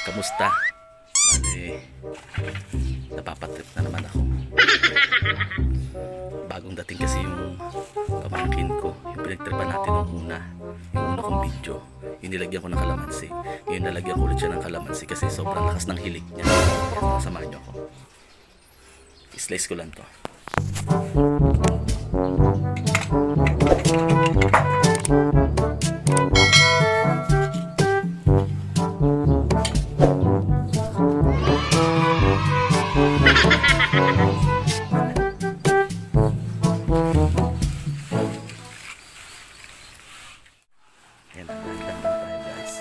Kamusta? Bale, napapatrip na naman ako. Bagong dating kasi yung pamangkin ko. Yung pinagtripan natin nung una. Yung una kong video. Yung nilagyan ko ng kalamansi. Ngayon nalagyan ko ulit siya ng kalamansi kasi sobrang lakas ng hilig niya. Kaya samahan niyo ako. I-slice ko lang to. Ayan, dahan-dahan tayo guys.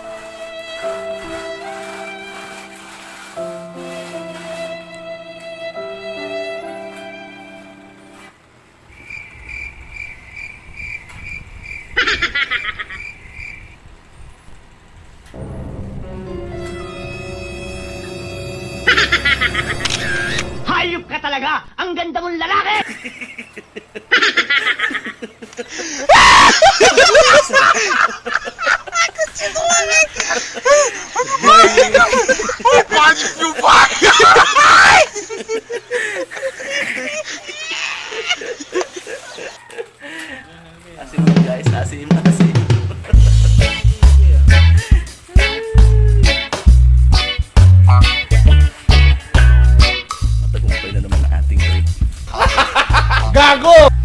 Hayop ka talaga! Ang ganda mong lalaki! Asim guys, asim. Matagumpay na naman ang ating break. Gago!